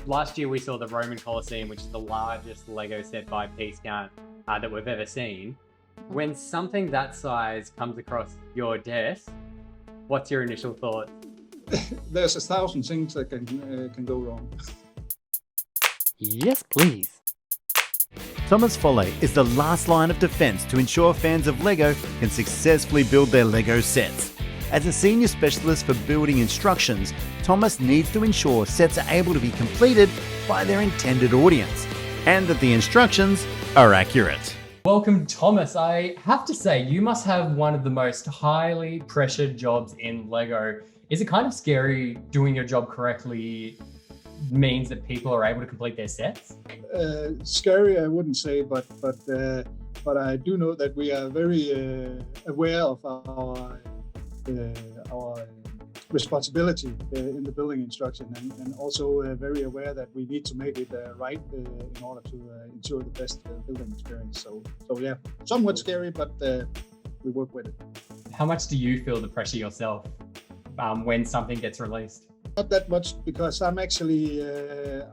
last year we saw the Roman Colosseum, which is the largest Lego set by piece count that we've ever seen. When something that size comes across your desk, what's your initial thought? There's 1,000 things that can go wrong. Yes, please. Thomas Foli is the last line of defence to ensure fans of LEGO can successfully build their LEGO sets. As a senior specialist for building instructions, Thomas needs to ensure sets are able to be completed by their intended audience and that the instructions are accurate. Welcome, Thomas. I have to say, you must have one of the most highly pressured jobs in LEGO. Is it kind of scary doing your job correctly means that people are able to complete their sets? Scary, I wouldn't say, but I do know that we are very aware of our responsibility in the building instruction, and also very aware that we need to make it right in order to ensure the best building experience. So yeah, somewhat scary, but we work with it. How much do you feel the pressure yourself when something gets released? Not that much, because I'm actually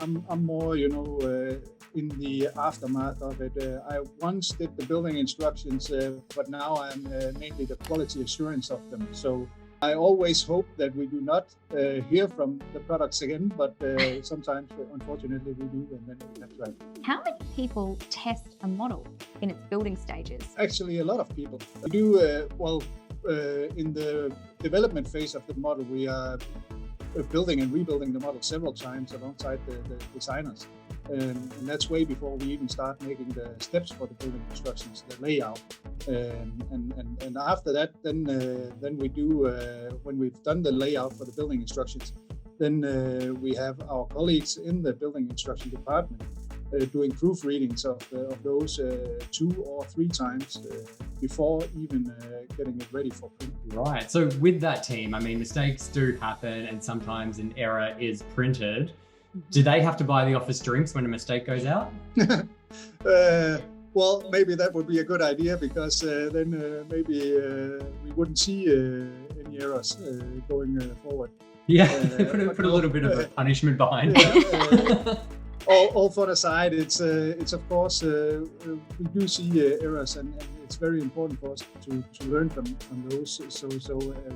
I'm more in the aftermath of it. I once did the building instructions, but now I'm mainly the quality assurance of them. So I always hope that we do not hear from the products again, but sometimes unfortunately we do, and then we have to act. How many people test a model in its building stages? Actually, a lot of people. We do in the development phase of the model, we are building and rebuilding the model several times alongside the designers. And that's way before we even start making the steps for the building instructions, the layout. And after that, then we do, when we've done the layout for the building instructions, then we have our colleagues in the building instruction department doing proofreadings of those 2 or 3 times before even getting it ready for print. Right. So with that team, I mean, mistakes do happen and sometimes an error is printed. Do they have to buy the office drinks when a mistake goes out? Well, maybe that would be a good idea, because then maybe we wouldn't see any errors going forward. Yeah, put a little bit of a punishment behind it. All fun aside, it's of course we do see errors, and it's very important for us to learn from those. So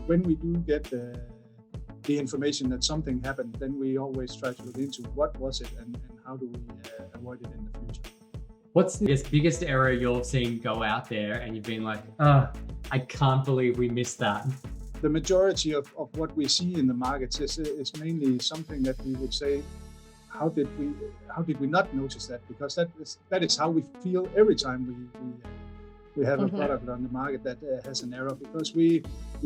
when we do get the information that something happened, then we always try to look into what was it and how do we avoid it in the future. What's the biggest error you've seen go out there and you've been like, I can't believe we missed that? The majority of what we see in the markets is mainly something that we would say, how did we not notice that? Because that is how we feel every time we have a product on the market that has an error, because we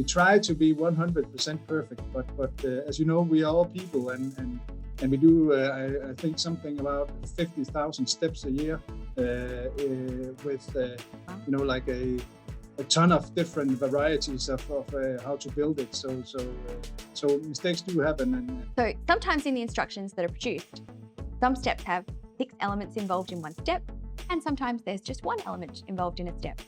try to be 100% perfect, but as you know, we are all people, and we do I think something about 50,000 steps a year with like a ton of different varieties of how to build it. So mistakes do happen. So sometimes in the instructions that are produced, some steps have 6 elements involved in one step, and sometimes there's just 1 element involved in a step.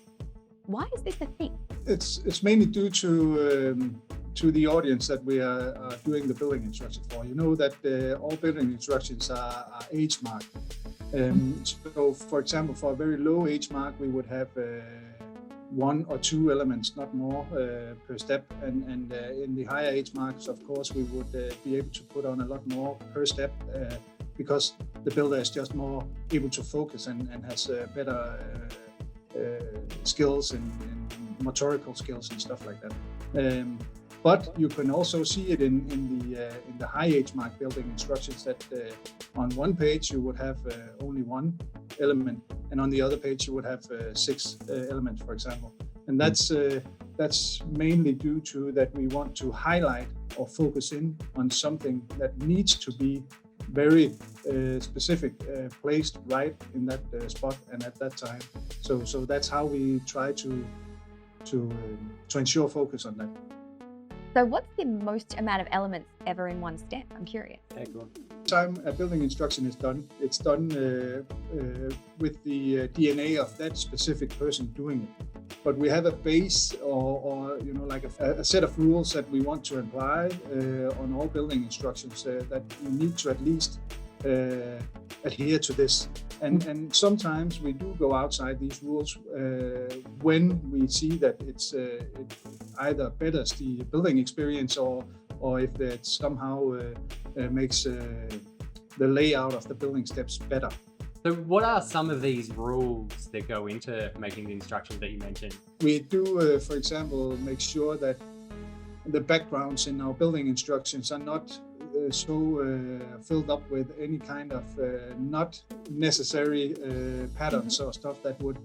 Why is this a thing? It's mainly due to the audience that we are doing the building instructions for. You know that all building instructions are age marked. So for example, for a very low age mark, we would have 1 or 2 elements, not more, per step. And in the higher age marks, of course, we would be able to put on a lot more per step, because the builder is just more able to focus and has better skills and motorical skills and stuff like that. But you can also see it in the high age mark building instructions that on one page you would have only 1 element, and on the other page you would have 6 elements, for example. And that's mainly due to that we want to highlight or focus in on something that needs to be very specific, placed right in that spot and at that time. So that's how we try to ensure focus on that. So what's the most amount of elements ever in one step? I'm curious. Time a building instruction is done, it's done with the DNA of that specific person doing it. But we have a base or like a set of rules that we want to apply on all building instructions, that you need to at least adhere to this. And sometimes we do go outside these rules when we see that it either betters the building experience or if it somehow makes the layout of the building steps better. So what are some of these rules that go into making the instructions that you mentioned? We do, for example, make sure that the backgrounds in our building instructions are not so filled up with any kind of not necessary patterns or stuff that would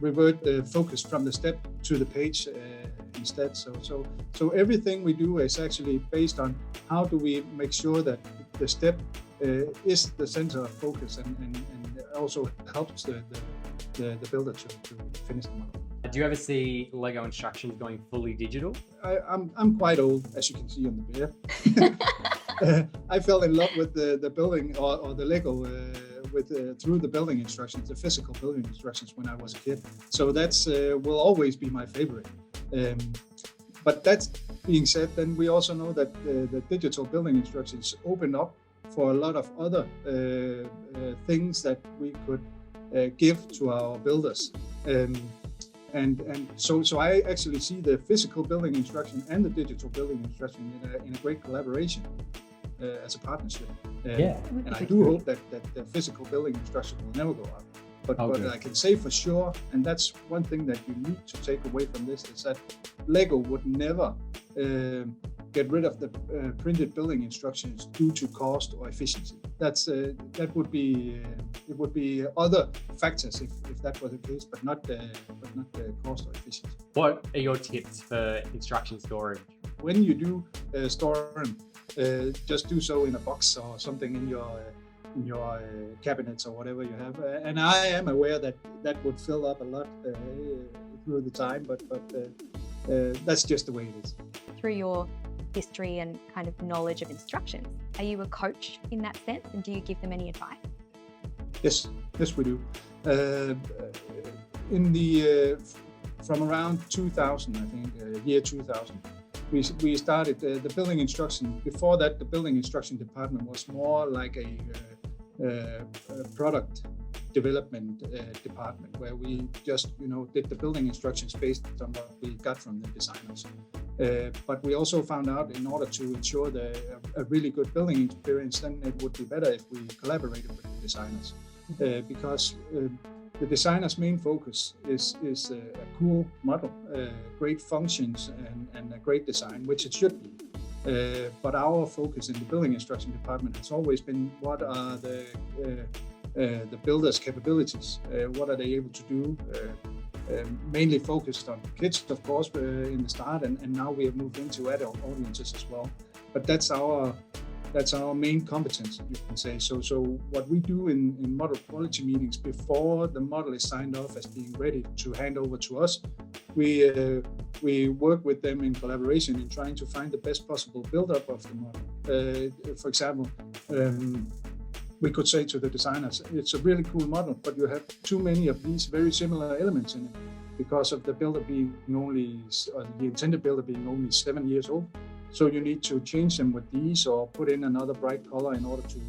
revert the focus from the step to the page instead. So everything we do is actually based on how do we make sure that the step is the center of focus and also helps the builder to finish the model. Do you ever see Lego instructions going fully digital? I'm quite old, as you can see on the beard. I fell in love with the building or the Lego through the building instructions, the physical building instructions when I was a kid. So that's will always be my favorite. But that being said, then we also know that the digital building instructions open up for a lot of other things that we could give to our builders. So I actually see the physical building instruction and the digital building instruction in a great collaboration as a partnership. And I do hope that the physical building instruction will never go out. But I can say for sure, and that's one thing that you need to take away from this, is that Lego would never get rid of the printed building instructions due to cost or efficiency. That would be it would be other factors if that was the case, but not the cost or efficiency. What are your tips for instruction storage? When you do store them, just do so in a box or something in your cabinets or whatever you have. And I am aware that would fill up a lot through the time, but that's just the way it is. Through your history and kind of knowledge of instructions, are you a coach in that sense, and do you give them any advice? Yes, we do. From around 2000, I think, year 2000, we started the building instruction. Before that, the building instruction department was more like a product development department, where we just did the building instructions based on what we got from the designers. But we also found out, in order to ensure a really good building experience, then it would be better if we collaborated with the designers, because the designer's main focus is a cool model, great functions, and a great design, which it should be. But our focus in the building instruction department has always been what are the builder's capabilities, what are they able to do, mainly focused on kids, of course, in the start, and now we have moved into adult audiences as well. But that's our main competence, you can say. So what we do in model quality meetings before the model is signed off as being ready to hand over to us, we work with them in collaboration in trying to find the best possible build-up of the model. For example, we could say to the designers, it's a really cool model, but you have too many of these very similar elements in it because of the builder being the intended builder being only 7 years old. So you need to change them with these or put in another bright color in order to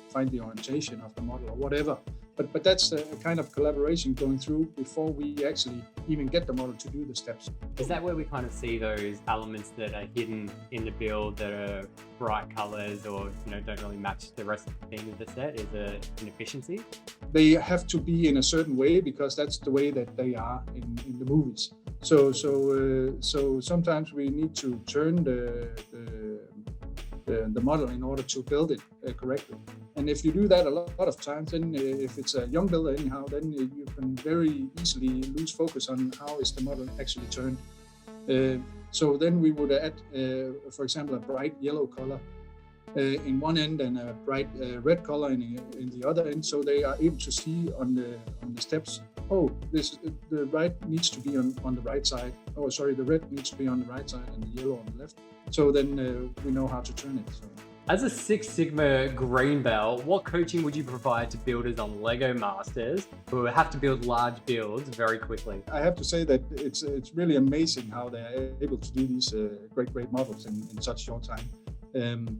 find the orientation of the model or whatever. But that's a kind of collaboration going through before we actually even get the model to do the steps. Is that where we kind of see those elements that are hidden in the build that are bright colors or don't really match the rest of the theme of the set? Is it inefficiency? They have to be in a certain way because that's the way that they are in the movies. So sometimes we need to turn the model in order to build it correctly. And if you do that a lot of times, then if it's a young builder anyhow, then you can very easily lose focus on how is the model actually turned. So then we would add, for example, a bright yellow color in one end and a bright red color in the other end, so they are able to see on the steps. Oh, the right needs to be on the right side. Oh, sorry, the red needs to be on the right side and the yellow on the left. So then we know how to turn it. So. As a Six Sigma green belt, what coaching would you provide to builders on Lego Masters who have to build large builds very quickly? I have to say that it's really amazing how they're able to do these great models in such short time.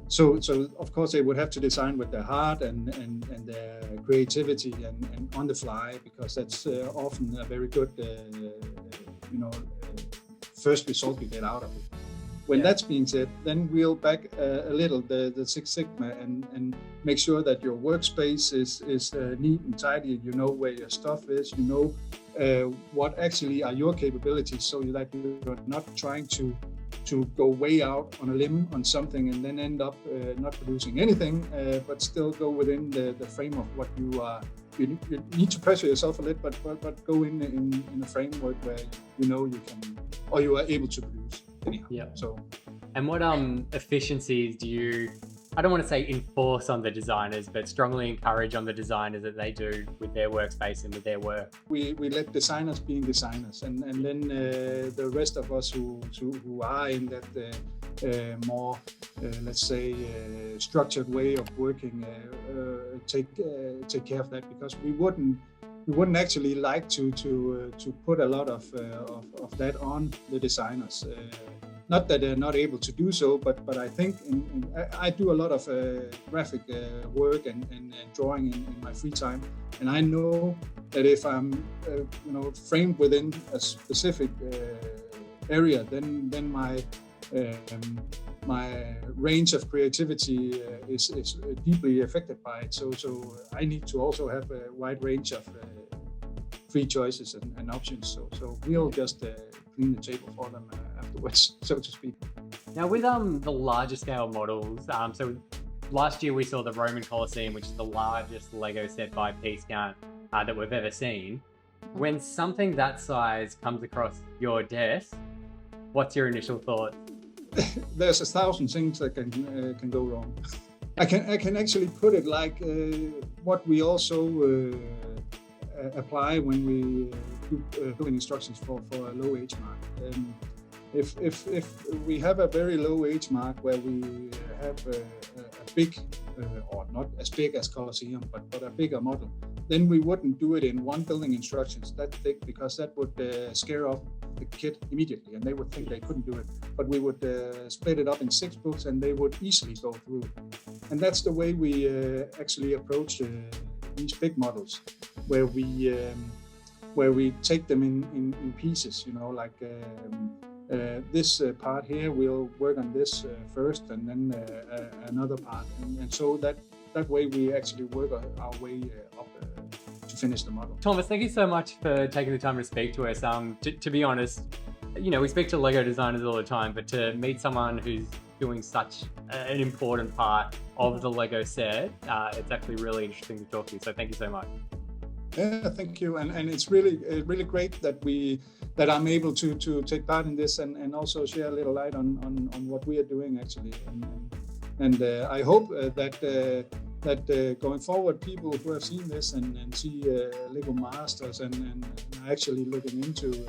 So of course they would have to design with their heart and their creativity and on the fly, because that's often a very good first result you get out of it. When that's being said, then we'll back a little the Six Sigma and make sure that your workspace is neat and tidy. You know where your stuff is. You know what actually are your capabilities, so that you're not trying to go way out on a limb on something and then end up not producing anything, but still go within the frame of what you are. You need to pressure yourself a little, but go in a framework where you know you can, or you are able to produce anyhow. Yeah. So, and what efficiencies do you, I don't want to say enforce on the designers, but strongly encourage on the designers that they do with their workspace and with their work? We let designers being designers, and then the rest of us who are in that more, let's say, structured way of working, take care of that, because we wouldn't actually like to put a lot of that on the designers. Not that they're not able to do so, but I think I do a lot of graphic work and drawing in my free time, and I know that if I'm framed within a specific area, then my range of creativity is deeply affected by it. So I need to also have a wide range of free choices and options. So we'll just clean the table for them afterwards, so to speak. Now with the larger scale models, so last year we saw the Roman Colosseum, which is the largest Lego set by piece count that we've ever seen. When something that size comes across your desk, what's your initial thought? There's 1,000 things that can go wrong. I can actually put it like what we also apply when we do building instructions for a low age mark. If we have a very low age mark where we have a big, or not as big as Colosseum, but a bigger model, then we wouldn't do it in one building instructions that thick, because that would scare off the kid immediately, and they would think they couldn't do it. But we would split it up in 6 books, and they would easily go through it. And that's the way we actually approach these big models, where we take them in pieces. Like this part here, we'll work on this first, and then another part, and so that way we actually work our way up to finish the model. Thomas, thank you so much for taking the time to speak to us. To be honest, we speak to Lego designers all the time, but to meet someone who's doing such an important part of the Lego set, it's actually really interesting to talk to you. So thank you so much. Yeah, thank you, and it's really great that I'm able to take part in this and also share a little light on what we are doing actually, and I hope that going forward, people who have seen this and see Lego Masters and are actually looking into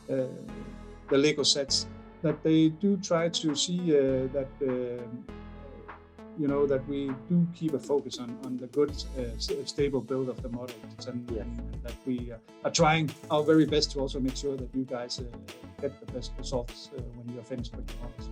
the Lego sets, that they do try to see that we do keep a focus on the good, stable build of the models, and that we are trying our very best to also make sure that you guys get the best results when you're finished with the models.